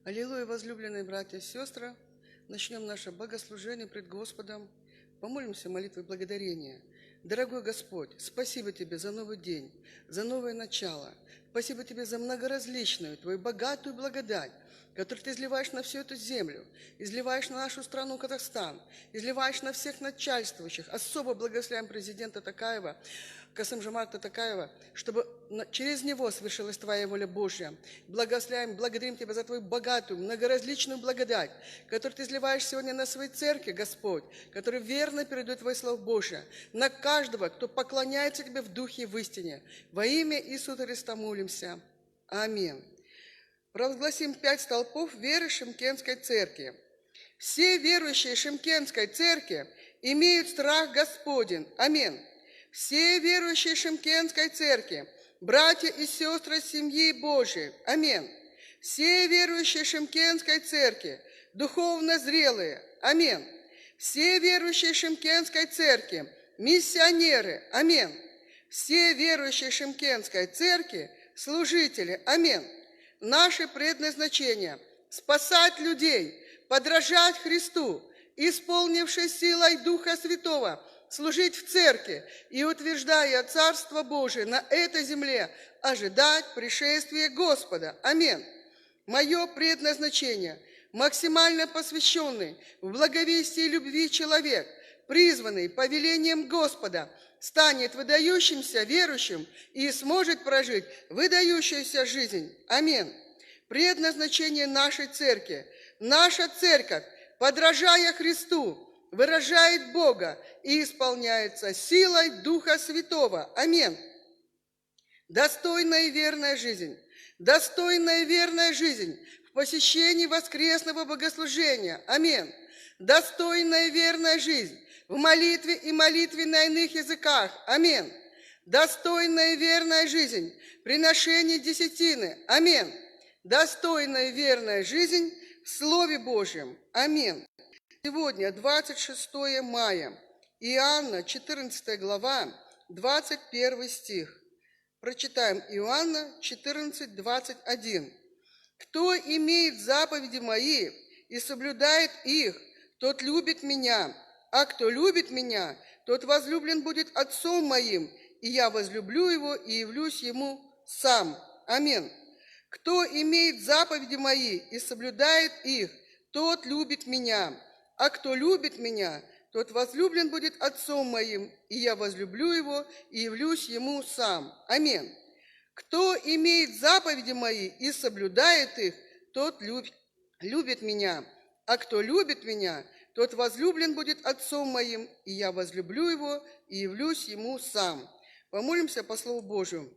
Аллилуйя, возлюбленные братья и сестры! Начнем наше богослужение пред Господом. Помолимся молитвой благодарения. Дорогой Господь, спасибо Тебе за новый день, за новое начало. Спасибо Тебе за многоразличную, Твою богатую благодать, которую Ты изливаешь на всю эту землю, изливаешь на нашу страну Казахстан, изливаешь на всех начальствующих. Особо благословляем президента Токаева, Касым-Жомарта Токаева, чтобы через него совершилась Твоя воля Божья. Благословляем, благодарим Тебя за Твою богатую, многоразличную благодать, которую Ты изливаешь сегодня на своей церкви, Господь, которая верно передает Твое Слово Божье, на каждого, кто поклоняется Тебе в духе и в истине. Во имя Иисуса Христа молимся. Аминь. Провозгласим 5 столпов веры Шымкентской церкви. Все верующие Шымкентской церкви имеют страх Господень. Аминь. Все верующие Шымкентской церкви, братья и сестры семьи Божией. Аминь. Все верующие Шымкентской церкви, духовно зрелые. Аминь. Все верующие Шымкентской церкви, миссионеры. Аминь. Все верующие Шымкентской церкви, служители. Аминь. Наше предназначение – спасать людей, подражать Христу, исполнившись силой Духа Святого, служить в церкви и, утверждая Царство Божие на этой земле, ожидать пришествия Господа. Аминь. Мое предназначение – максимально посвященный в благовестии и любви человек, призванный повелением Господа, станет выдающимся верующим и сможет прожить выдающуюся жизнь. Аминь. Предназначение нашей церкви. Наша церковь, подражая Христу, выражает Бога и исполняется силой Духа Святого. Аминь. Достойная и верная жизнь. Достойная и верная жизнь в посещении воскресного богослужения. Аминь. Достойная и верная жизнь в молитве и молитве на иных языках. Аминь. Достойная и верная жизнь в приношении десятины. Аминь. Достойная и верная жизнь в Слове Божьем. Аминь. Сегодня 26 мая, Иоанна, 14 глава, 21 стих. Прочитаем Иоанна 14, 21. «Кто имеет заповеди мои и соблюдает их, тот любит меня, а кто любит меня, тот возлюблен будет Отцом моим, и я возлюблю его и явлюсь ему сам». Аминь. «Кто имеет заповеди мои и соблюдает их, тот любит меня, а кто любит меня, тот возлюблен будет Отцом моим, и я возлюблю его и явлюсь ему сам». Аминь. «Кто имеет заповеди мои и соблюдает их, тот любит меня, а кто любит меня, тот возлюблен будет Отцом моим, и я возлюблю его и явлюсь ему сам». Помолимся по Слову Божию.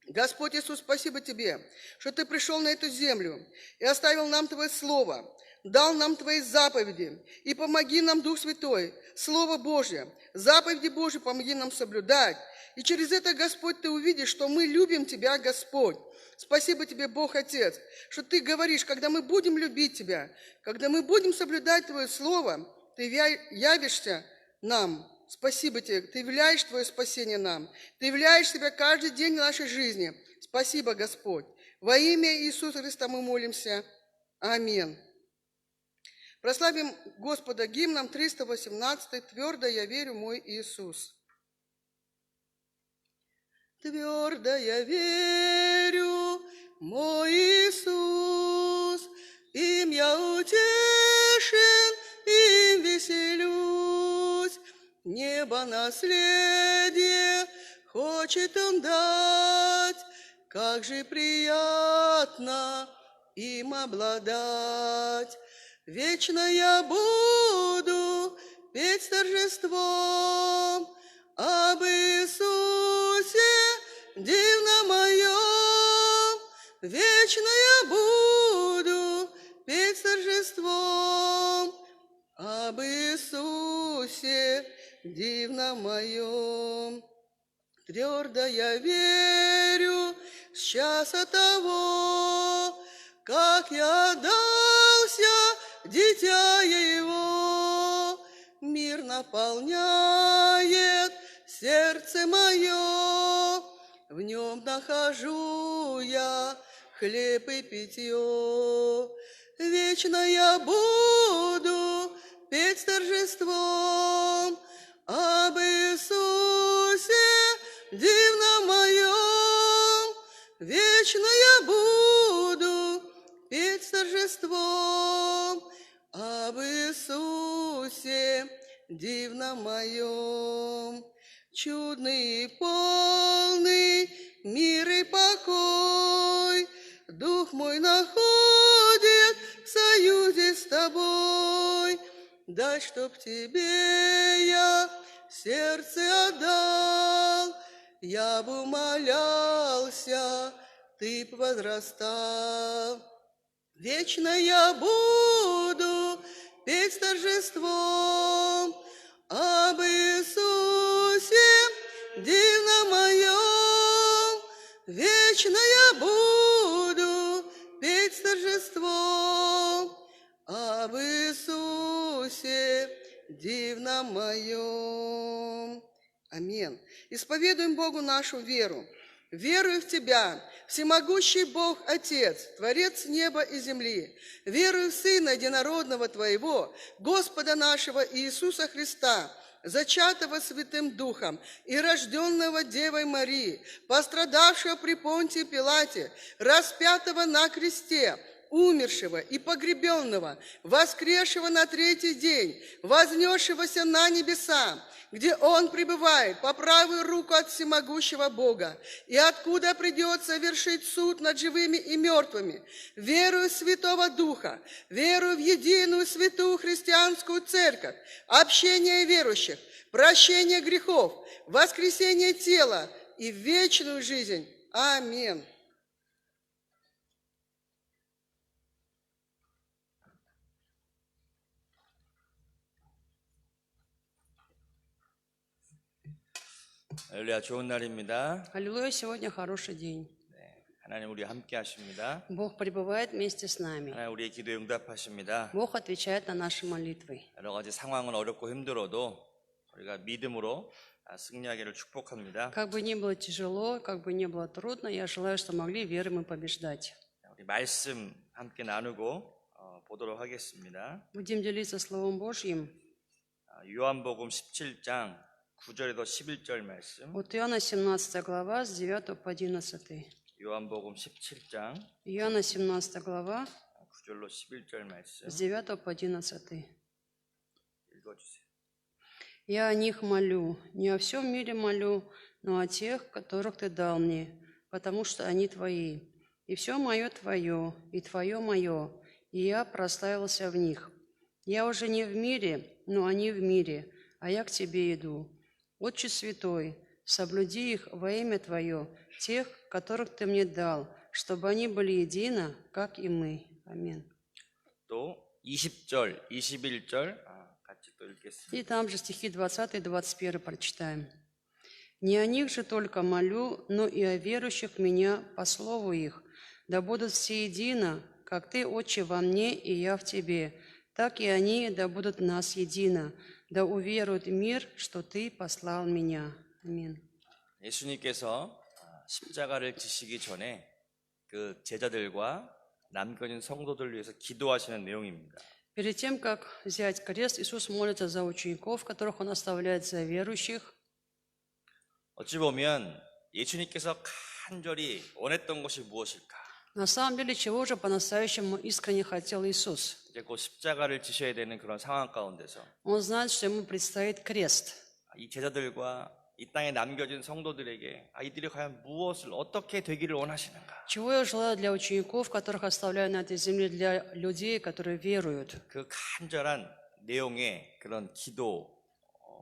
Господь Иисус, спасибо Тебе, что Ты пришел на эту землю и оставил нам Твое Слово, дал нам Твои заповеди, и помоги нам, Дух Святой, Слово Божье, заповеди Божьи помоги нам соблюдать. И через это, Господь, Ты увидишь, что мы любим Тебя, Господь. Спасибо Тебе, Бог Отец, что Ты говоришь, когда мы будем любить Тебя, когда мы будем соблюдать Твое Слово, Ты явишься нам. Спасибо Тебе, Ты являешь Твое спасение нам, Ты являешь Себя каждый день нашей жизни. Спасибо, Господь. Во имя Иисуса Христа мы молимся. Аминь. Прославим Господа гимном 318 «Твердо я верю, мой Иисус». Твердо я верю, мой Иисус, им я утешен, им веселюсь. Небо наследие хочет Он дать, как же приятно им обладать. Вечно я буду петь с торжеством об Иисусе дивно моем. Вечно я буду петь с торжеством об Иисусе дивно моем. Твердо я верю с часа того, как я отдался дитя Его, мир наполняет сердце мое, в нем нахожу я хлеб и питье. Вечно я буду петь с торжеством об Иисусе дивном моем. Вечно я буду петь с торжеством об Иисусе дивном моем. Чудный и полный мир и покой дух мой находит в союзе с тобой. Дай, чтоб тебе я сердце отдал, я бы умолялся, ты б возрастал. Вечно я буду петь с торжеством об Иисусе дивном моем. Вечно я буду петь с торжеством об Иисусе дивном моем. Аминь. Исповедуем Богу нашу веру. Верую в Тебя, всемогущий Бог Отец, Творец неба и земли. Верую в Сына Единородного Твоего, Господа нашего Иисуса Христа, зачатого Святым Духом и рожденного Девой Марии, пострадавшего при Понтии Пилате, распятого на кресте, умершего и погребенного, воскресшего на третий день, вознесшегося на небеса, где Он пребывает по правую руку от всемогущего Бога, и откуда придет совершить суд над живыми и мертвыми. Верую в Святого Духа, верую в единую святую христианскую церковь, общение верующих, прощение грехов, воскресение тела и вечную жизнь. Аминь. 할렐루야, 좋은 날입니다. Аллилуйя, сегодня хороший день. 하나님 우리 함께 하십니다. Бог пребывает вместе с нами. 하나님 우리의 기도에 응답하십니다. Бог отвечает на наши молитвы. 여러 가지 상황은 어렵고 힘들어도 우리가 믿음으로 승리하기를 축복합니다. Как бы ни было тяжело, как бы ни было трудно, я желаю, что могли верой мы побеждать. 우리 말씀 함께 나누고 보도록 하겠습니다. Будем делиться Словом Божьим. 요한복음 17장 9절에서 11절 말씀. От Иоанна 17 глава, с 9 по 11. 요한복음 17장 Иоанна 17 глава, 9절로 11절 말씀. с 9 по 11. 읽어주세요. «Я о них молю, не о всем мире молю, но о тех, которых Ты дал мне, потому что они Твои. И все мое Твое, и Твое мое, и я прославился в них. Я уже не в мире, но они в мире, а я к Тебе иду. Отче Святой, соблюди их во имя Твое, тех, которых Ты мне дал, чтобы они были едино, как и мы». Аминь. 또 20절, 21절 같이 또 읽겠습니다. И там же стихи 20 и 21 прочитаем. «Не о них же только молю, но и о верующих в Меня по слову их. Да будут все едино, как Ты, Отче, во мне, и я в Тебе, так и они да будут в нас едино, да уверует мир, что Ты послал Меня». Аминь. 예수님께서 십자가를 지시기 전에 그 제자들과 남겨진 성도들을 위해서 기도하시는 내용입니다. Перед тем, как взять крест, Иисус молится за учеников, которых Он оставляет за верующих. 어찌 보면 예수님께서 간절히 원했던 것이 무엇일까? На самом деле, чего же по-настоящему искренне хотел Иисус? 이제 곧 십자가를 지셔야 되는 그런 상황 가운데서 Он знает, что Ему предстоит крест. 이 제자들과 이 땅에 남겨진 성도들에게 이들이 과연 무엇을 어떻게 되기를 원하시는가? Чего я желаю для учеников, которых оставляю на этой земле, для людей, которые веруют? 그 간절한 내용의 그런 기도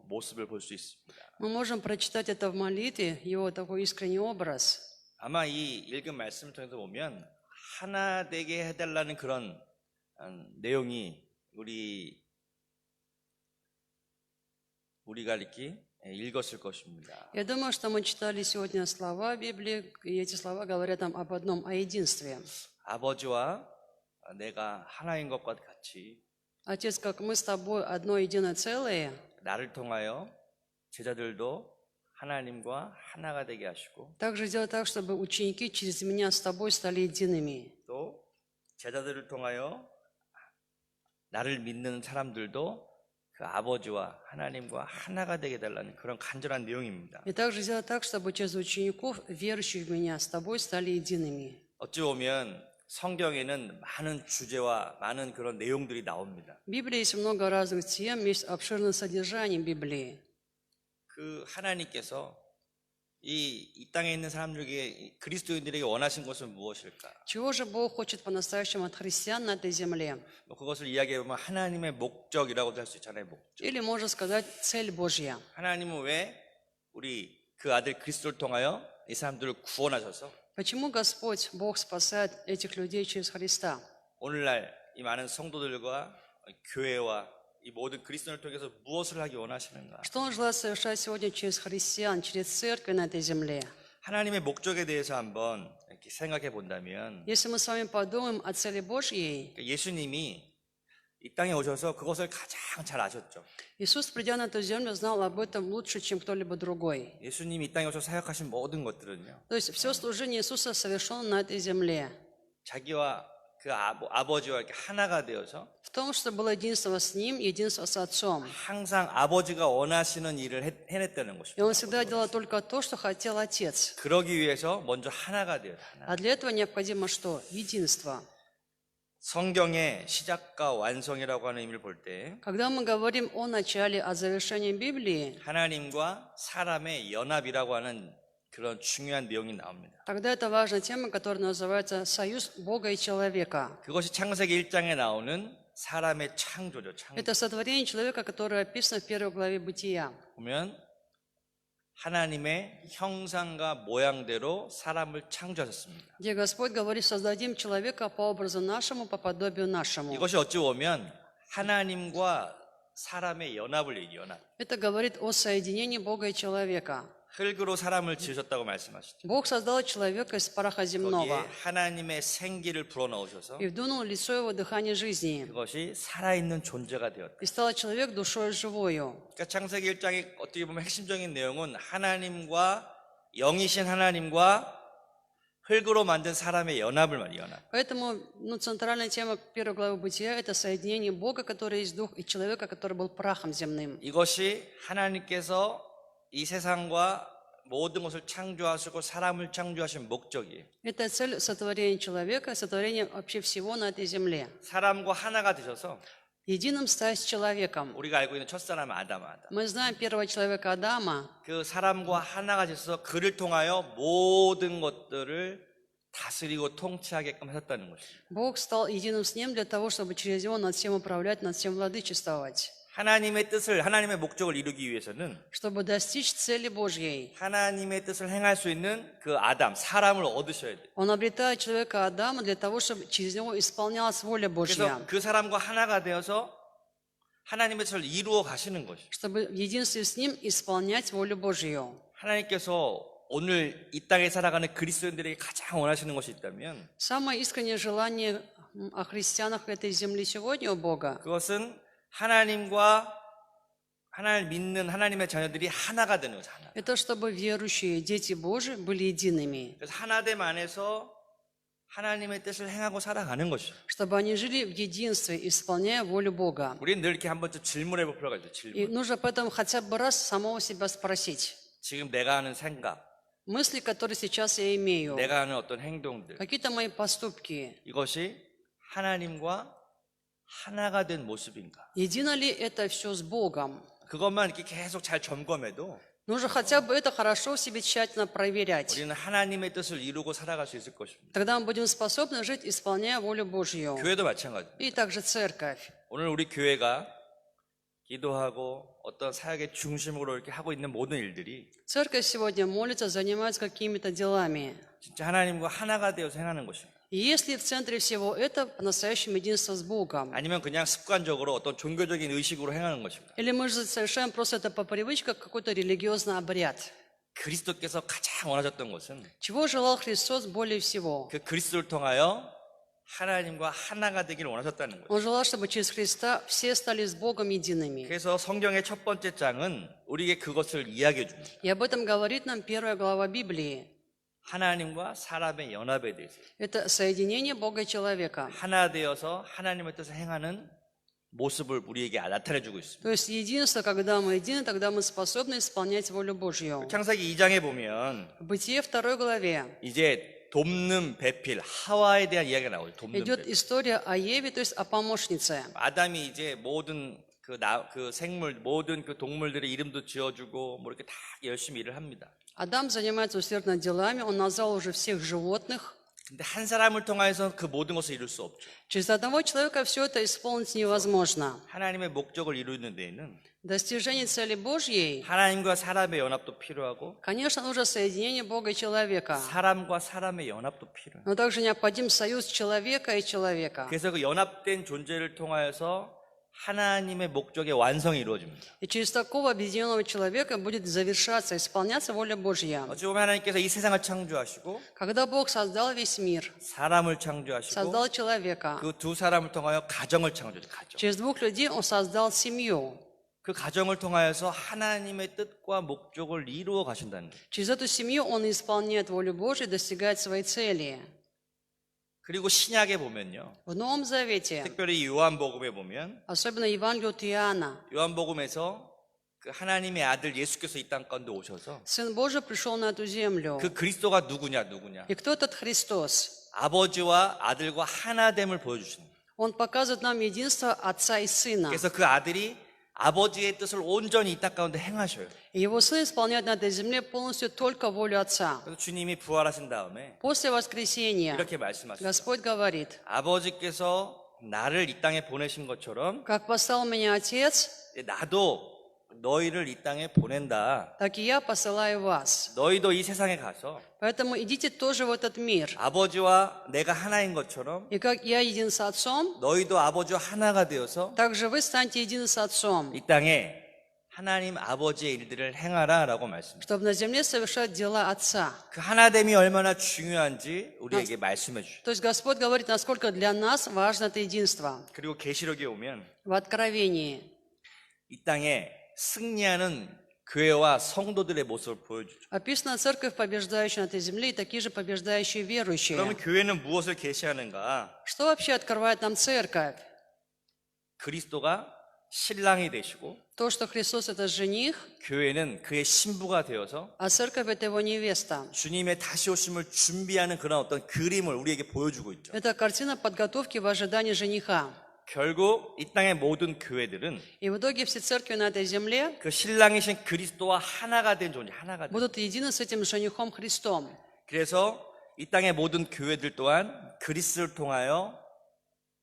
모습을 볼 수 있습니다. Мы можем прочитать это в молитве, его такой искренний образ. 아마 이 읽은 말씀을 통해서 보면 하나 되게 해달라는 그런 내용이 우리가 이렇게 읽었을 것입니다. Я думаю, что мы читали сегодня слова Библии, и эти слова говорят нам об одном, о единстве. 아버지와 내가 하나인 것과 같이 Отец, как мы с тобой одно единое целое, 나를 통하여 제자들도 하나님과 하나가 되게 하시고 Также сделай так, чтобы ученики через меня с тобой стали едиными. 또 제자들을 통하여 나를 믿는 사람들도 그 아버지와 하나님과 하나가 되게 달라는 그런 간절한 내용입니다. И также сделай так, чтобы через учеников, верующих в меня, с тобой стали едиными. 어찌 보면 성경에는 많은 주제와 많은 그런 내용들이 나옵니다. В Библии есть много разных тем, есть обширное содержание Библии. 그 하나님께서 이 땅에 있는 사람들에게 그리스도인들에게 원하신 것은 무엇일까? Чего же Бог хочет по-настоящему от христиан на этой земле? 뭐 그것을 이야기해 보면 하나님의 목적이라고도 할 수 있잖아요. 목적. Или можно сказать цель Божья. 하나님은 왜 우리 그 아들 그리스도를 통하여 이 사람들을 구원하셔서 Почему Господь, Бог спасает этих людей через Христа? 오늘날 이 많은 성도들과 교회와 이 모든 그리스도를 통해서 무엇을 하기 원하시는가? Что Он желает совершать сегодня через христиан, через церковь на этой земле? 하나님의 목적에 대해서 한번 이렇게 생각해 본다면 Если мы с вами подумаем о цели Божьей, 예수님이 이 땅에 오셔서 그것을 가장 잘 아셨죠. Иисус, придя на эту землю, знал об этом лучше, чем кто-либо другой. 예수님이 이 땅에 오셔서 사역하신 모든 것들은요. То есть все служение Иисуса совершено на этой земле. 자기와 그 아버지와 이렇게 하나가 되어서 В том, что было единство с Ним, единство с Отцом. 항상 아버지가 원하시는 일을 해냈다는 И 것입니다. Он всегда делал только то, что хотел Отец. 그러기 위해서 먼저 하나가 되어요. 하나. А для этого необходимо что? Единство. 성경의 시작과 완성이라고 하는 의미를 볼 때 Когда мы говорим о начале, о завершении Библии, 하나님과 사람의 연합이라고 하는 그런 중요한 내용이 나옵니다. тогда это важная тема, которая называется «Союз Бога и человека». 그것이 창세기 1장에 나오는 사람의 창조죠. 창조. Это сотворение человека, которое описано в первой главе Бытия. 보면 하나님의 형상과 모양대로 사람을 창조하셨습니다. Где Господь говорит: «Создадим человека по образу нашему, по подобию нашему». 이것이 어찌 보면 하나님과 사람의 연합을 얘기해요. 연합. Это говорит о соединении Бога и человека. 흙으로 사람을 지으셨다고 말씀하시죠. Бог создал человека из праха 거기에 земного 하나님의 생기를 불어넣으셔서 и вдунул в лицо его дыхание жизни. 그것이 살아있는 존재가 되었다. И стал человек душою живою. 그러니까 창세기 1장의 어떻게 보면 핵심적인 내용은 하나님과 영이신 하나님과 흙으로 만든 사람의 연합을 말이에요. 연합. Поэтому центральная тема первой главы Бытия – это соединение Бога, который есть дух, и человека, который был прахом земным. 이것이 하나님께서 이 세상과 모든 것을 창조하시고 사람을 창조하신 목적이에요. Это цель сотворения человека, сотворение вообще всего на этой земле. 사람과 하나가 되셔서 Единым стать с человеком. 우리가 알고 있는 첫사람 아담. Мы знаем первого человека Адама. 그 사람과 하나가 되셔서 그를 통하여 모든 것들을 다스리고 통치하게끔 하셨다는 것입니다. Бог стал единым с ним для того, чтобы через него над всем управлять, над всем владычествовать. 하나님의 뜻을, 하나님의 목적을 이루기 위해서는 Чтобы достичь цели Божьей. 하나님의 뜻을 행할 수 있는 그 아담, 사람을 얻으셔야 돼요. Он обретает человека Адама для того, чтобы через него исполнялась воля Божья. 그래서 그 사람과 하나가 되어서 하나님의 뜻을 이루어 가시는 것이죠. Чтобы в единстве с ним исполнять волю Божью. 하나님께서 오늘 이 땅에 살아가는 그리스도인들에게 가장 원하시는 것이 있다면 Самое искреннее желание о христианах этой земли сегодня у Бога 그것은 하나님과 하나님을 믿는 하나님의 자녀들이 하나가 되는 거죠. 하나. это чтобы верующие, дети Божии были едиными. 그래서 하나됨 안에서 하나님의 뜻을 행하고 살아가는 것이죠. Чтобы они жили в единстве, исполняя волю Бога. 우리는 늘 이렇게 한 번쯤 질문해 볼 필요가 있죠. И 질문. нужно поэтому хотя бы раз самого себя спросить. 지금 내가 하는 생각, Мысли, которые сейчас я имею, 내가 하는 어떤 행동들, какие-то мои поступки, 이것이 하나님과 하나가 된 모습인가? едино ли это все с Богом? 그것만 이렇게 계속 잘 점검해도 Нужно хотя бы это хорошо в себе тщательно проверять. 우리는 하나님의 뜻을 이루고 살아갈 수 있을 것입니다. Тогда мы будем способны жить, исполняя волю Божью. 교회도 마찬가지입니다. И также церковь. 오늘 우리 교회가 기도하고 어떤 사역의 중심으로 이렇게 하고 있는 모든 일들이 Церковь сегодня молится, занимается какими-то делами. 진짜 하나님과 하나가 되어서 행하는 것입니다. И если в центре всего это по-настоящему единство с Богом, 아니면 그냥 습관적으로 어떤 종교적인 의식으로 행하는 것입니다. или мы же совершаем просто это по привычке, как какой-то религиозный обряд. 그리스도께서 가장 원하셨던 것은 Чего желал Христос более всего? 그 그리스도를 통하여 하나님과 하나가 되기를 원하셨다는 거예요. Он желал, чтобы через Христа все стали с Богом едиными. 그래서 성경의 첫 번째 장은 우리에게 그것을 이야기해 줍니다. И об этом говорит нам 1 глава Библии. 하나님과 사람의 연합에 대해서. Это соединение Бога и человека. 하나 되어서 하나님의 뜻을 행하는 모습을 우리에게 나타내 주고 있습니다. То есть единство, когда мы едины, тогда мы способны исполнять волю Божью. 창세기 2장에 보면 В Бытие 2 главе 이제 돕는 배필 하와에 대한 이야기가 나오죠. 돕는 идет 배필. история о Еве, то есть о помощнице. 아담이 이제 모든 그 생물, 모든 그 동물들의 이름도 지어주고 뭐 이렇게 다 열심히 일을 합니다. Адам занимается усердно делами, он назвал уже всех животных. 근데 한 사람을 통해서 그 모든 것을 이룰 수 없죠. Через одного человека все это исполнить невозможно. 하나님의 목적을 이루는 데에는 Достижение цели Божьей, 하나님과 사람의 연합도 필요하고 конечно, нужно соединение Бога и человека. 사람과 사람의 연합도 필요해요. Но также необходим союз человека и человека. 그래서 그 연합된 존재를 통하여서 하나님의 목적의 완성이 이루어집니다. И через такого объединенного человека будет завершаться, исполняться воля Божья. 어찌 보면 하나님께서 이 세상을 창조하시고 Когда Бог создал весь мир, 사람을 창조하시고 создал человека, 그 두 사람을 통하여 가정을 창조하죠. 가정. через двух людей Он создал семью. 그 가정을 통하여서 하나님의 뜻과 목적을 이루어 가신다는 거예요. Через эту семью Он исполняет волю Божью, достигает своей цели. 그리고 신약에 보면요. В Новом Завете, 특별히 요한복음에 보면 особенно Евангелие от Иоанна, 요한복음에서 그 하나님의 아들 예수께서 이 땅 가운데 오셔서 Сын Божий пришел на эту землю. 그 그리스도가 누구냐. И кто этот Христос? 아버지와 아들과 하나됨을 보여주시는 거예요. Он показывает нам единство Отца и Сына. 그래서 그 아들이 아버지의 뜻을 온전히 이 땅 가운데 행하셔요. И Его Сын исполняет на этой земле полностью только волю Отца. 그래서 주님이 부활하신 다음에 После воскресения 이렇게 말씀하셨어요. Господь говорит, 아버지께서 나를 이 땅에 보내신 것처럼 как послал меня Отец, 나도 너희를 이 땅에 보낸다. так и я посылаю вас. 너희도 이 세상에 가서 Поэтому идите тоже в этот мир. 아버지와 내가 하나인 것처럼 И как я един с Отцом, 너희도 아버지와 하나가 되어서 так же вы станьте едины с Отцом, 이 땅에 하나님 아버지의 일들을 행하라라고 말씀합니다. чтобы на земле совершать дела Отца. 그 하나됨이 얼마나 중요한지 우리에게 말씀해 주시죠. То есть Господь говорит, насколько для нас важно это единство. 그리고 계시록에 오면 В Откровении 이 땅에 승리하는 교회와 성도들의 모습을 보여주죠. описана церковь, побеждающая на этой земле, и такие же побеждающие верующие. 그러면 교회는 무엇을 계시하는가? Что вообще открывает нам церковь? 그리스도가 신랑이 되시고 То, что Христос – это жених, 교회는 그의 신부가 되어서 а церковь – это его невеста. 주님의 다시 오심을 준비하는 그런 어떤 그림을 우리에게 보여주고 있죠. Это картина подготовки в ожидании жениха. 결국 이 땅의 모든 교회들은 И в итоге все церкви на этой земле 그 신랑이신 그리스도와 하나가 된 존재, 하나가 된. будут едины с этим женихом Христом. 그래서 이 땅의 모든 교회들 또한 그리스도를 통하여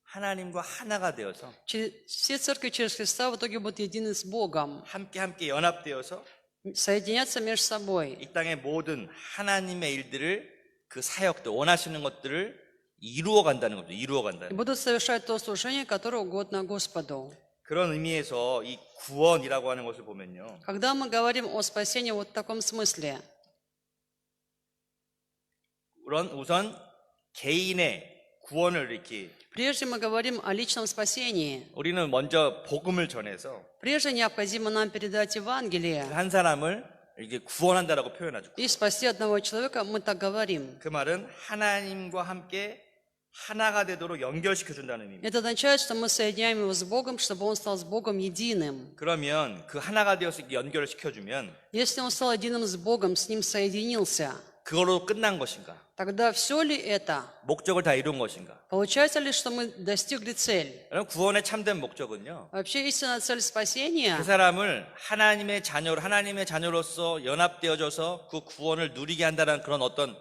하나님과 하나가 되어서 Все церкви через Христа в итоге будут едины с Богом, 함께 연합되어서 соединяться между собой. 이 땅의 모든 하나님의 일들을 그 사역들 원하시는 것들을 이루어 간다는 거죠. 이루어 И 간다는. будут совершать то служение, которое угодно Господу. 그런 의미에서 이 구원이라고 하는 것을 보면요. Когда мы говорим о спасении вот в таком смысле, 우선 개인의 구원을 이렇게 прежде мы говорим о личном спасении. 우리는 먼저 복음을 전해서 Прежде необходимо нам передать Евангелие 한 사람을 이렇게 구원한다라고 표현하죠. и спасти одного человека, мы так говорим. 그 말은 하나님과 함께 하나가 되도록 연결시켜 준다는 의미입니다. Это означает, что мы соединяем его с Богом, чтобы он стал с Богом единым. 그러면 그 하나가 되어서 연결을 시켜주면 Если он стал единым с Богом, с ним соединился, 그거로 끝난 것인가? тогда все ли это? 목적을 다 이룬 것인가? Получается ли, что мы достигли цель? 여러분, 구원의 참된 목적은요. Вообще истинная цель спасения 그 사람을 하나님의 자녀로서 연합되어져서 그 구원을 누리게 한다는 그런 어떤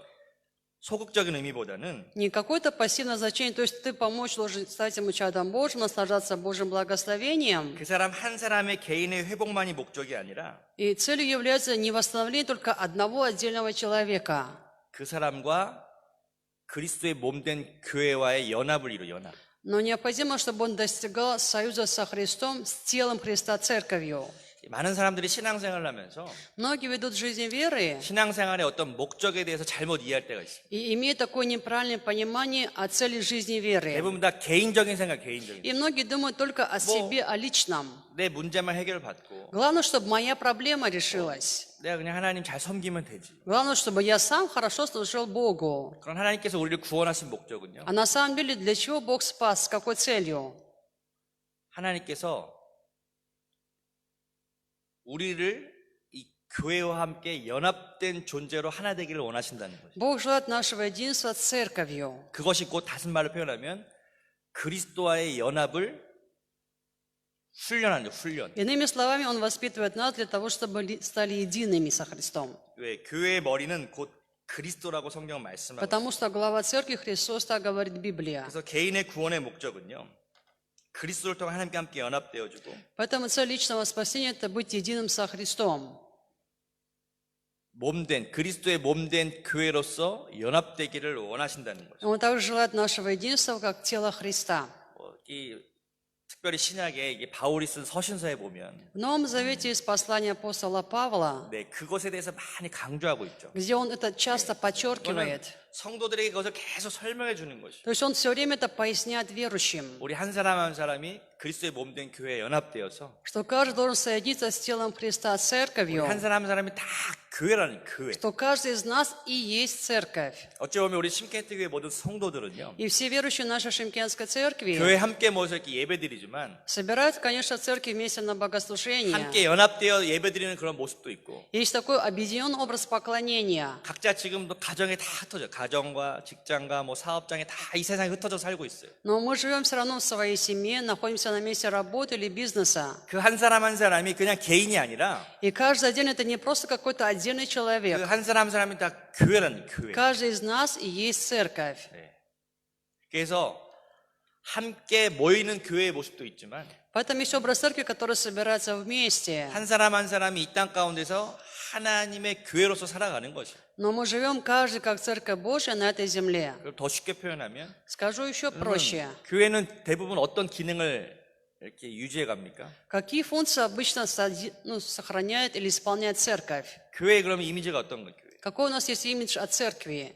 소극적인 의미보다는 не какое-то пассивное значение, то есть ты помочь должен стать ему чадом Божьим, наслаждаться Божьим благословением. 그 사람 한 사람의 개인의 회복만이 목적이 아니라 И целью является не восстановление только одного отдельного человека, 그 사람과 그리스도의 몸된 교회와의 연합을 이루 연합. но необходимо, чтобы он достигал союза со Христом, с телом Христа, церковью. 많은 사람들이 신앙생활을 하면서 Многие ведут жизнь веры 신앙생활의 어떤 목적에 대해서 잘못 이해할 때가 있어요. и имеют такое неправильное понимание о цели жизни веры. 대부분 다 개인적인 생각, 개인적인. И многие думают только о себе, о личном. 내 문제만 해결받고 Главное, чтобы моя проблема решилась. 내가 그냥 하나님 잘 섬기면 되지. Главное, чтобы я сам хорошо служил Богу. 그런 하나님께서 우리를 구원하신 목적은요. А на самом деле, для чего Бог спас? С какой целью? 하나님께서 우리를 이 교회와 함께 연합된 존재로 하나 되기를 원하신다는 거죠. Бог желает нашего единства с церковью. 그것이 곧 다른 말로 표현하면 그리스도와의 연합을 훈련하는 훈련. Иными словами, Он воспитывает нас для того, чтобы стали едиными со Христом. 왜 교회의 머리는 곧 그리스도라고 성경 말씀하고. Потому что глава церкви Христос, так говорит Библия. 그래서 개인의 구원의 목적은요. 그리스도를 통해 하나님께 함께 연합되어주고 Поэтому цель личного спасения – это быть единым со Христом. 몸된 그리스도의 몸된 교회로서 연합되기를 원하신다는 거죠. Он также желает нашего единства, как тело Христа. 이 특별히 신약에 이게 바울이 쓴 서신서에 보면 В Новом Завете из послания апостола Павла, 네, 그것에 대해서 많이 강조하고 있죠. где он это часто 그거는 подчеркивает. 성도들에게 그것을 계속 설명해 주는 것이. То есть он все время это поясняет верующим, 우리 한 사람 한 사람이 그리스도의 몸된 교회에 연합되어서 что каждый должен соединиться с телом Христа, с 우리 церковью, 한 사람 한 사람이 다 교회라는 교회. что каждый из нас и есть церковь. 어찌 보면 우리 심케트 교회 모든 성도들은요. И все верующие нашей Шимкенской церкви 교회 함께 모여서 이렇게 예배드리지만 собираются, конечно, в церкви вместе на богослужение. 함께 연합되어 예배드리는 그런 모습도 있고 Есть такой объединенный образ поклонения. 각자 지금도 가정에 다 흩어져 가정과 직장과 뭐 사업장에 다 이 세상에 흩어져 살고 있어요. Но мы живем все равно в своей семье, находимся на месте работы или бизнеса. 그 한 사람 한 사람이 그냥 개인이 아니라 И каждый отдельно это не просто какой-то отдельный 그 человек. 한 사람 한 사람이 다 교회라는 교회. Каждый из нас и есть церковь. 네. 그래서 함께 모이는 교회의 모습도 있지만 Поэтому есть образ церкви, который собирается вместе. 한 사람 한 사람이 이 땅 가운데서 하나님의 교회로서 살아가는 것이. Но мы живем каждый как церковь Божья на этой земле. 그리고 더 쉽게 표현하면 Скажу еще проще. 교회는 대부분 어떤 기능을 이렇게 유지해 갑니까? Какие функции обычно сохраняет или исполняет церковь? 교회 그러면 이미지가 어떤 거예요? 교회? Какой у нас есть имидж от церкви?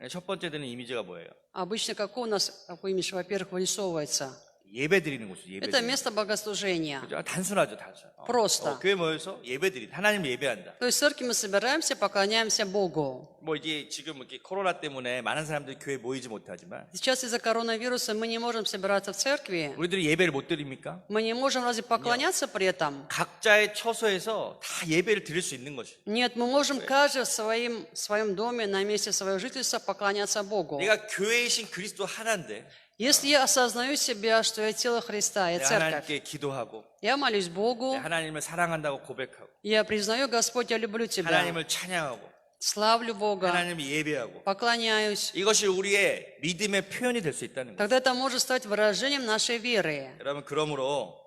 첫 번째 드는 이미지가 뭐예요? Обычно какой у нас такой имидж, во-первых, вырисовывается? 예배 드리는 곳이죠. 예배 Это 드리는 место богослужения. 곳. 단순하죠, 단순. Просто. 교회 모여서 예배 드린다. 하나님 예배한다. То есть в церкви мы собираемся, поклоняемся Богу. 뭐 이게 지금 이렇게 코로나 때문에 많은 사람들이 교회 모이지 못하지만 Сейчас из-за коронавируса мы не можем собираться в церкви. 우리들이 예배를 못 드립니까? Мы не можем разве поклоняться при этом? 각자의 처소에서 다 예배를 드릴 수 있는 것이. Нет, мы можем каждый в своем доме, на месте своего жительства поклоняться Богу. 내가 교회이신 그리스도 하나인데 Если я осознаю себя, что я тело Христа, я 내가 церковь, 하나님께 기도하고 я молюсь Богу, 하나님을 사랑한다고 고백하고 я признаю, Господь, я люблю Тебя, 하나님을 찬양하고 славлю Бога, 하나님을 예배하고 поклоняюсь, 이것이 우리의 믿음의 표현이 될 수 있다는 거예요. тогда это может стать выражением нашей веры. 여러분 그러므로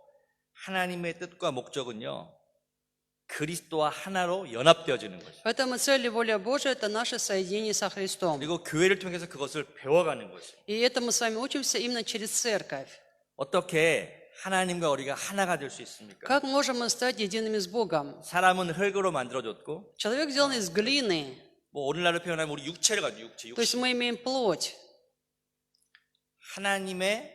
하나님의 뜻과 목적은요. 그리스도와 하나로 연합되어지는 것이죠. Поэтому цель и воля Божия – это наше соединение со Христом. 그리고 교회를 통해서 그것을 배워가는 것이죠. И это мы с вами учимся именно через церковь. 어떻게 하나님과 우리가 하나가 될 수 있습니까? Как можем мы стать едиными с Богом? 사람은 흙으로 만들어졌고 Человек сделан из глины, 뭐 오늘날로 표현하면 우리 육체를 가지고 то есть мы имеем плоть. 하나님의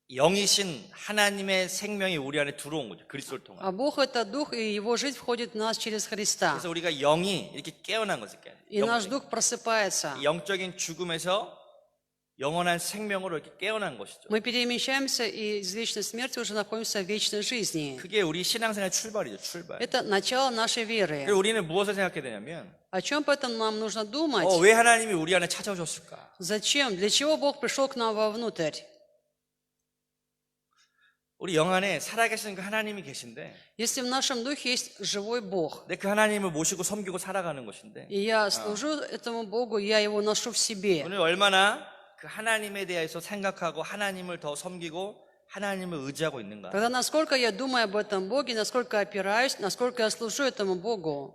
영이신 하나님의 생명이 우리 안에 들어온 거죠. 그리스도를 통해. А Бог – это Дух, и Его жизнь входит в нас через Христа. 그래서 우리가 영이 이렇게 깨어난 것을 И наш Дух просыпается. 영적인 죽음에서 영원한 생명으로 이렇게 깨어난 것이죠. Мы перемещаемся и из вечной смерти уже находимся в вечной жизни. 그게 우리 신앙생활 출발이죠. 출발. Это начало нашей веры. 그리고 우리는 무엇을 생각해야 되냐면 О чем поэтому нам нужно думать? 왜 하나님이 우리 안에 찾아오셨을까? Зачем? Для чего Бог пришел к нам вовнутрь? 우리 영 안에 살아계신 그 하나님이 계신데 Если в нашем духе есть живой Бог, 근데 그 하나님을 모시고 섬기고 살아가는 것인데 и я служу этому Богу, я Его ношу в себе, 오늘 얼마나 그 하나님에 대해서 생각하고 하나님을 더 섬기고 하나님을 의지하고 있는가? тогда насколько я думаю об этом Боге, насколько опираюсь, насколько я служу этому Богу.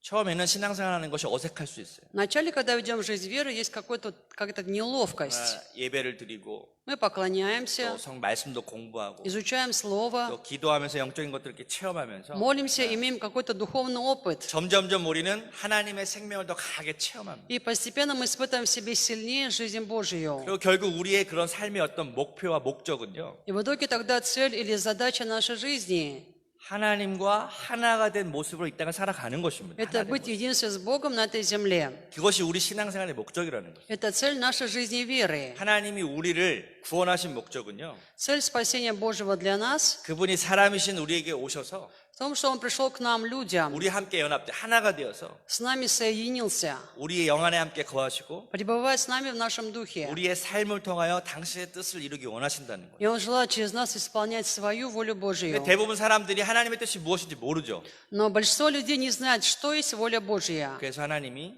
처음에는 신앙생활하는 것이 어색할 수 있어요. Вначале, когда ведем жизнь веры, есть какая-то неловкость. 예배를 드리고 Мы поклоняемся, 또 말씀도 공부하고 изучаем Слово, 또 기도하면서 영적인 것들을 이렇게 체험하면서 молимся, имеем какой-то духовный опыт. 점점점 우리는 하나님의 생명을 더 강하게 체험합니다. И постепенно мы испытываем в себе сильнее жизнь Божию. 그리고 결국 우리의 그런 삶의 어떤 목표와 목적은요, И в итоге тогда цель или задача нашей жизни 하나님과 하나가 된 모습으로 이 땅을 살아가는 것입니다. это 하나 된 быть 모습. единством с Богом на этой земле. 그것이 우리 신앙생활의 목적이라는 거죠. Это цель нашей жизни и веры. 하나님이 우리를 구원하신 목적은요, Цель спасения Божьего для нас 그분이 사람이신 우리에게 오셔서 в том, что Он пришел к нам, людям, 우리 함께 연합돼 하나가 되어서 с нами соединился, 우리의 영 안에 함께 거하시고 пребывает с нами в нашем духе. 우리의 삶을 통하여 당신의 뜻을 이루기 원하신다는 거예요. И Он желает через нас исполнять свою волю Божию. 근데 대부분 사람들이 하나님의 뜻이 무엇인지 모르죠. Но большинство людей не знает, что есть воля Божья. 그래서 하나님이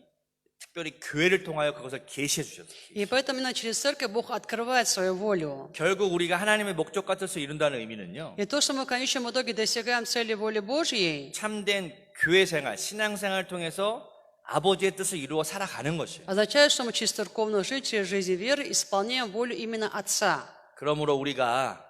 특별히 교회를 통하여 그것을 계시해 주셨어요. И поэтому именно через церковь Бог открывает свою волю. 결국 우리가 하나님의 목적과 뜻을 이룬다는 의미는요, И то, что мы в конечном итоге достигаем цели воли Божьей, 참된 교회 생활, 신앙 생활을 통해서 아버지의 뜻을 이루어 살아가는 것이에요. означает, что мы через церковную жизнь, через жизнь веры исполняем волю именно Отца. 그러므로 우리가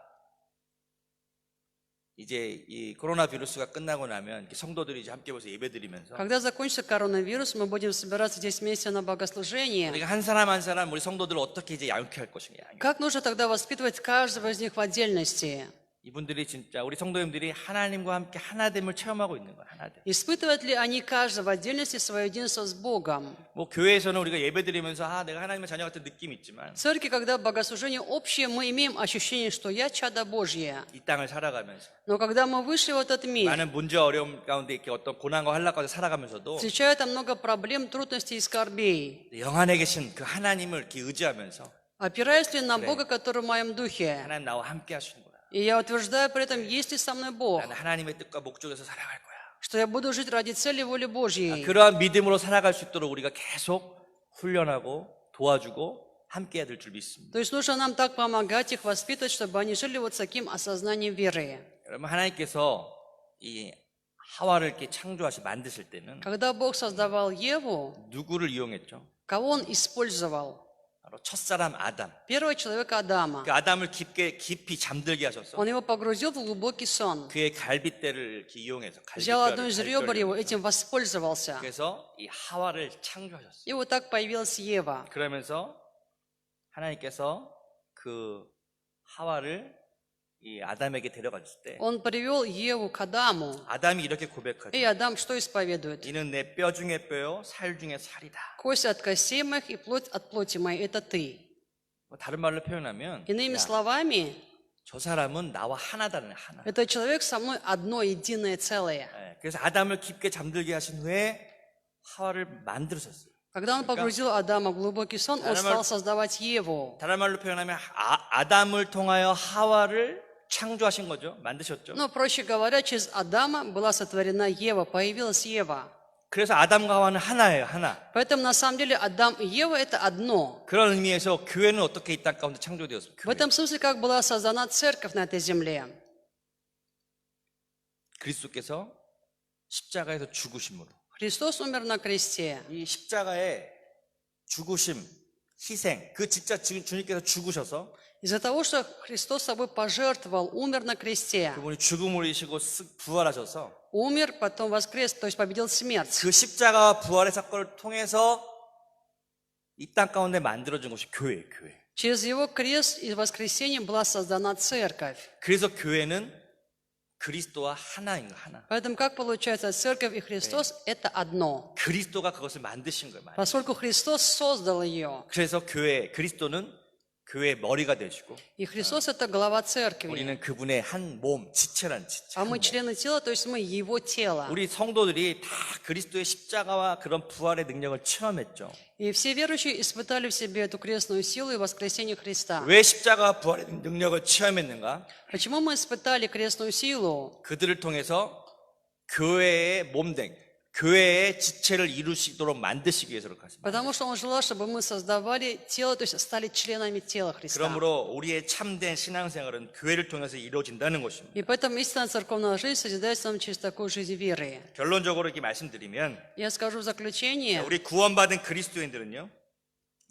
이제 이 코로나 비루스가 끝나고 나면 성도들이 이제 함께 모여서 예배드리면서 Когда закончится коронавирус, мы будем собираться здесь вместе на богослужение. 우리가 한 사람 한 사람 우리 성도들을 어떻게 이제 양육해 할 것인가. Как нужно тогда воспитывать каждого из них в отдельности? 이분들이 진짜 우리 성도님들이 하나님과 함께 하나됨을 체험하고 있는 거야. 하나됨. Испытывают ли они каждый в отдельности свое единство с Богом? 뭐 교회에서는 우리가 예배드리면서 내가 하나님의 자녀 같은 느낌이 있지만 В церкви, когда богослужение общее, мы имеем ощущение, что я чадо Божье. 이 땅을 살아가면서 Но когда мы вышли в этот мир, 많은 문제와 어려움 가운데 이렇게 어떤 고난과 환락 가운데 살아가면서도 встречая там много проблем, трудностей и скорбей, 영 안에 계신 그 하나님을 이렇게 의지하면서 опираюсь ли на Бога, который в моем духе? 하나님 나와 함께 하시는 거야. И я утверждаю при этом, есть ли со мной Бог, 나는 하나님의 뜻과 목적에서 살아갈 거야. что я буду жить ради цели воли Божьей. 그러한 믿음으로 살아갈 수 있도록 우리가 계속 훈련하고 도와주고 함께해야 될 줄 믿습니다. То есть нужно нам так помогать их воспитывать, чтобы они жили вот с таким осознанием веры. 여러분 하나님께서 이 하와를 이렇게 만드실 때는 Когда Бог создавал Еву, 누구를 이용했죠? кого Он использовал? 바로 첫사람 아담. Первого человека Адама. 그 아담을 깊이 잠들게 하셔서 Он его погрузил в глубокий сон. 그의 갈빗대를 이렇게 이용해서 Взял одно из 갈빗뼈를 ребер его, 이용해서 этим воспользовался. 그래서 이 하와를 창조하셨어요. И вот так появилась Ева. 그러면서 하나님께서 그 하와를 이 아담에게 데려갔을 때 Он привел Еву к Адаму. 아담이 이렇게 고백하죠. И Адам что исповедует? 이는 내 뼈 중에 뼈요 살 중에 살이다. Кость от костей моих и плоть от плоти моей. Это ты. 뭐 다른 말로 표현하면 Иными 야, словами, 저 사람은 나와 하나다는 하나. этот человек со мной одно единое целое. 예, 그래서 아담을 깊게 잠들게 하신 후에 하와를 만들으셨어요. Когда он погрузил Адама в глубокий сон, он стал создавать Еву. 다른 말로 표현하면 아담을 통하여 하와를 창조하신 거죠. 만드셨죠. Но, проще говоря, через Адама была сотворена Ева, появилась Ева. 그래서 아담과 하와는 하나예요. 하나. Поэтому, на самом деле, Адам и Ева – это одно. 그런 의미에서 교회는 어떻게 이 땅 가운데 창조되었습니까? В этом смысле, как была создана церковь на этой земле. 그리스도께서 십자가에서 죽으심으로 Христос умер на кресте. 이 십자가의 죽으심, 희생, 그 진짜 주님께서 죽으셔서 Из-за того, что Христос собой пожертвовал, умер на кресте. 그분이 죽음을 이기시고 부활하셔서 Умер, потом воскрес, то есть победил смерть. 그 십자가와 부활의 사건을 통해서 이 땅 가운데 만들어진 것이 교회예요. 교회. Через его крест и воскресение была создана церковь. 그래서 교회는 그리스도와 하나인 거 하나. Поэтому как получается, церковь и Христос – это одно. 그리스도가 그것을 만드신 거예요. Поскольку Христос создал ее. 그래서 그리스도는 교회의 머리가 되시고 И Христос – это глава церкви. 우리는 그분의 한 몸, 지체란 지체. А мы члены тела, то есть мы его тело. 우리 성도들이 다 그리스도의 십자가와 그런 부활의 능력을 체험했죠. И все верующие испытали в себе эту крестную силу и воскресение Христа. 왜 십자가와 부활의 능력을 체험했는가? Почему мы испытали крестную силу? 그들을 통해서 교회의 몸된 교회의 지체를 이룰 수 있도록 만드시기 위해서 그렇게 하십니다. Потому что Он желал, чтобы мы создавали тело, то есть стали членами тела Христа. 그러므로 우리의 참된 신앙생활은 교회를 통해서 이루어진다는 것입니다. И поэтому истинная церковная жизнь созидается нам через такую жизнь веры. 결론적으로 이렇게 말씀드리면 Я скажу в заключение, 우리 구원받은 그리스도인들은요,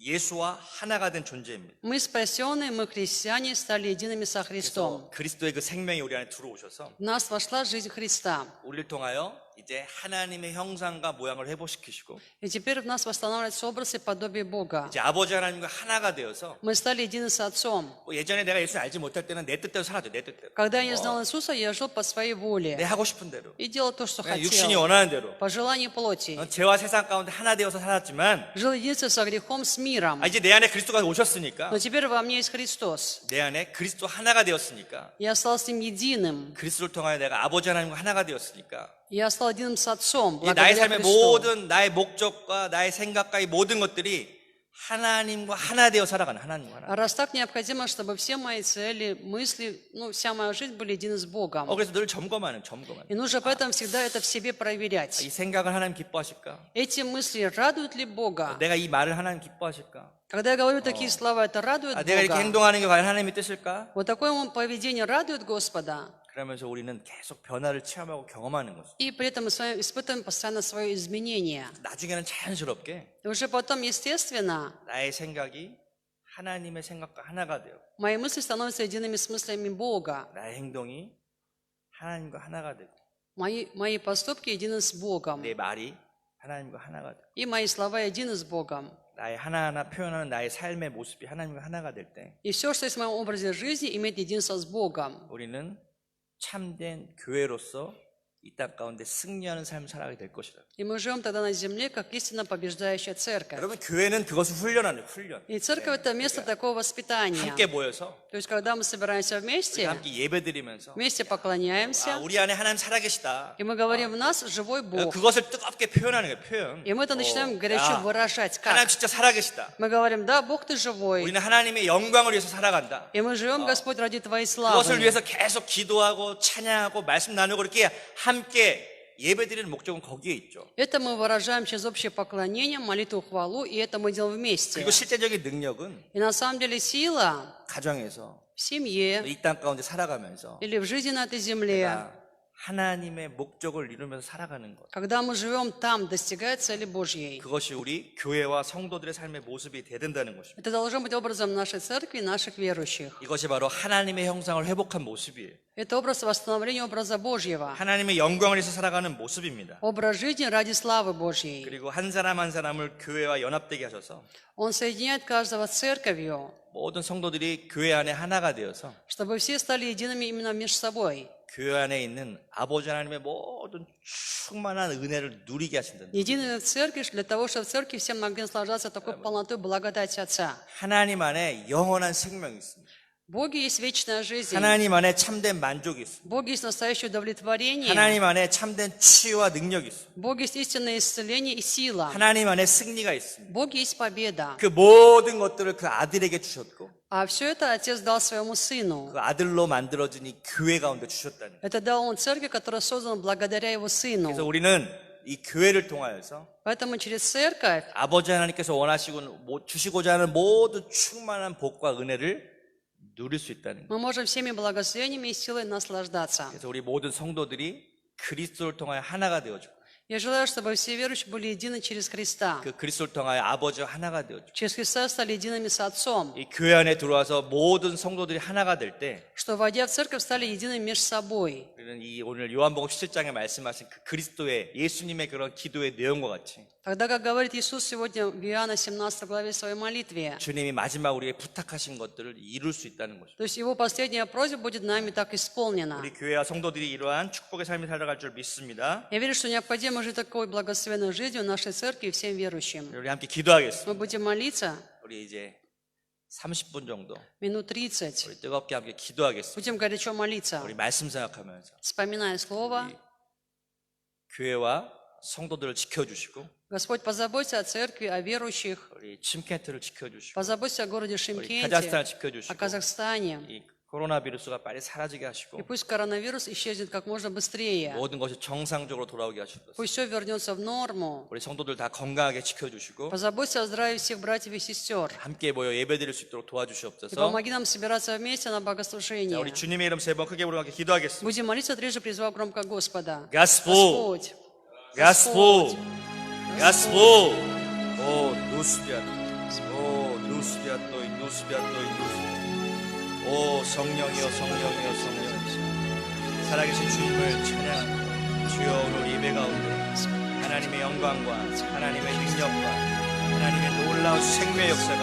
예수와 하나가 된 존재입니다. мы спасенные, мы христиане, стали едиными со Христом. 그리스도의 그 생명이 우리 안에 들어오셔서 В нас вошла жизнь Христа. 우리를 통하여 이제 하나님의 형상과 모양을 회복시키시고 И теперь в нас восстанавливается образ и подобие Бога. 이제 아버지 하나님과 하나가 되어서 Мы стали едины с Отцом. 뭐 예전에 내가 예수를 알지 못할 때는 내 뜻대로 살았죠. 내 뜻대로. Когда я не знал Иисуса, я жил по своей 내 воле 하고 싶은 대로. и делал то, что 그냥 육신이 хотел, 원하는 대로. по желанию плоти. 죄와 세상 가운데 하나 되어서 살았지만 Жил единство со грехом, с миром. 이제 내 안에 그리스도가 오셨으니까 Но теперь во мне есть Христос. 내 안에 그리스도 하나가 되었으니까 Я стал с Ним единым. 그리스도를 통하여 내가 아버지 하나님과 하나가 되었으니까 Я стал единым с Отцом, 이제 나의 благодаря 삶의 Христу. 모든 나의 목적과 나의 생각과 이 모든 것들이 하나님과 하나 되어 살아가는 하나님과 하나. А раз так, необходимо, чтобы все мои цели, мысли, вся моя жизнь были едины с Богом. 그래서 늘 점검하는. И нужно поэтому всегда это в себе 이 проверять. 생각을 하나님 기뻐하실까? Эти мысли радуют ли Бога? 내가 이 말을 하나님 기뻐하실까? Когда я говорю такие слова, это радует 내가 이렇게 Бога? 행동하는 게 과연 하나님이 뜻일까? Вот такое поведение радует Господа. 그러면서 우리는 계속 변화를 체험하고 경험하는 거죠. И при этом мы с вами испытываем постоянно свое изменение. 나중에는 자연스럽게 И уже потом, естественно, 나의 생각이 하나님의 생각과 하나가 되고 мои мысли становятся едиными с мыслями Бога. 나의 행동이 하나님과 하나가 되고 Мои поступки едины с Богом. 내 말이 하나님과 하나가 되고 И мои слова едины с Богом. 나의 하나하나 표현하는 나의 삶의 모습이 하나님과 하나가 될 때 И все, что есть в моем образе жизни, имеет единство с Богом. 우리는 참된 교회로서 이 땅 가운데 승리하는 삶을 살아가게 될 것이다. И мы живем тогда на земле, как истинно побеждающая церковь. 여러분 교회는 그것을 훈련하는 훈련. И церковь – это место такого воспитания. 함께 모여서 То есть, когда мы собираемся вместе, 함께 예배드리면서 вместе поклоняемся, 우리 안에 하나님 살아계시다. и мы говорим, в нас живой Бог. 그것을 뜨겁게 표현하는 거예요. 표현. И мы это начинаем горячо выражать. 하나님 Как? 진짜 살아계시다. Мы говорим, да, Бог, Ты живой. 우리는 하나님의 영광을 위해서 살아간다. И мы живем, Господь, ради Твоей 그것을 славы. 위해서 계속 기도하고 찬양하고 말씀 나누고 이렇게 함께 예배드리는 목적은 거기에 있죠. Это мы выражаем через общее поклонение, молитву, хвалу, и это мы делаем вместе. 그리고 실제적인 능력은 И на самом деле сила 가정에서 в семье 이 땅 가운데 살아가면서 или в жизни на этой земле, 하나님의 목적을 이루면서 살아가는 것. когда мы живем там, достигая цели Божьей. 그것이 우리 교회와 성도들의 삶의 모습이 돼야 된다는 것입니다. Это должно быть образом нашей церкви и наших верующих. 이것이 바로 하나님의 형상을 회복한 모습이에요. Это образ восстановления образа Божьего. 하나님의 영광을 위해서 살아가는 모습입니다. Образ жизни ради славы Божьей. 그리고 한 사람 한 사람을 교회와 연합되게 하셔서 Он соединяет каждого с церковью, 모든 성도들이 교회 안에 하나가 되어서 чтобы все стали едиными именно между собой. 교회 안에 있는 아버지 하나님의 모든 충만한 은혜를 누리게 하신다는 거예요. Единая церковь для того, чтобы в церкви всем могли наслаждаться такой полнотой благодати Отца. 하나님 안에 영원한 생명이 있습니다. В Боге есть вечная жизнь. 하나님 안에 참된 만족이 있습니다. В Боге есть настоящее удовлетворение. 하나님 안에 참된 치유와 능력이 있습니다. В Боге есть истинное исцеление и сила. 하나님 안에 승리가 있습니다. В Боге есть победа. 그 모든 것들을 그 아들에게 주셨고 А все это Отец дал своему Сыну. 그 아들로 만들어진 이 교회 가운데 주셨다는 거예요. Это дал Он церкви, которая создана благодаря Его 그래서 Сыну. 우리는 이 교회를 통하여서 Поэтому через церковь 아버지 하나님께서 원하시고 주시고자 하는 모든 충만한 복과 은혜를 누릴 수 있다는 거예요. мы можем всеми благословениями и силой наслаждаться. 그래서 우리 모든 성도들이 그리스도를 통하여 하나가 되어주고 Я желаю, чтобы все верующие были едины через Христа. 그 그리스도를 통하여 아버지와 하나가 되어주고 Через Христа стали едиными с Отцом. 이 교회 안에 들어와서 모든 성도들이 하나가 될 때 Что, войдя в церковь, стали едиными между собой. 우리는 이 오늘 요한복음 17장에 말씀하신 그 그리스도의 예수님의 그런 기도의 내용과 같이 Тогда, как говорит Иисус сегодня в Иоанна 17 главе своей молитве, 주님이 마지막 우리에게 부탁하신 것들을 이룰 수 있다는 거죠. то есть Его последняя просьба будет нами так исполнена. 우리 교회와 성도들이 이러한 축복의 삶을 살아갈 줄 믿습니다. Я верю, что необходимо жить такой благословенной жизнью в нашей церкви и всем верующим. 우리 함께 기도하겠습니다. Мы будем молиться 우리 이제 30분 정도 минут 30. 우리 뜨겁게 함께 기도하겠습니다. Будем горячо молиться, 우리 말씀 생각하면서 вспоминая Слово. 교회와 성도들을 지켜주시고 Господь, позаботься о церкви, о верующих. 우리 침켄트를 지켜주시고 Позаботься о городе 우리 Шимкенте, 카자흐스탄을 о 지켜주시고 Казахстане, 이 코로나 비루스가 빨리 사라지게 И 하시고 пусть коронавирус исчезнет как можно быстрее. 모든 것이 정상적으로 돌아오게 하시옵소서. Пусть все вернется в норму. 우리 성도들 다 건강하게 지켜주시고 Позаботься о здравии всех братьев и сестер. 함께 모여 예배드릴 수 있도록 И 도와주시옵소서. помоги нам собираться вместе на 자, богослужение. 우리 주님의 이름 세 번 크게 부르며 함께 기도하겠습니다. Будем молиться трижды, призвав громко Господа. Господь, Господь, Господь, Господь. 오 누스비아, 오 누스비아 또이 누스비아 또이 누스. 오 성령이여 성령이여 성령이여. 살아계신 주님을 찬양합니다. 주여 오늘 예배 가운데 하나님의 영광과 하나님의 능력과 하나님의 놀라운 생명 역사가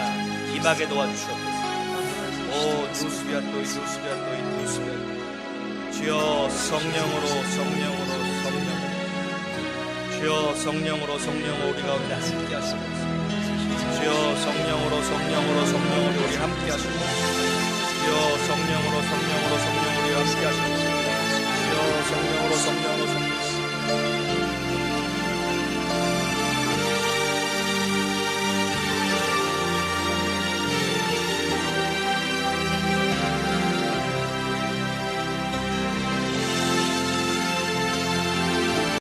임하게 도와주시옵소서. 오 누스비아 또이 누스비아 또이 누스비아. 주여 성령으로 성령으로 성령으로. 주여 성령으로 성령으로 우리 가운데 함께 하시옵소서. 주여 성령으로 성령으로 성령으로 우리 함께 하시옵소서.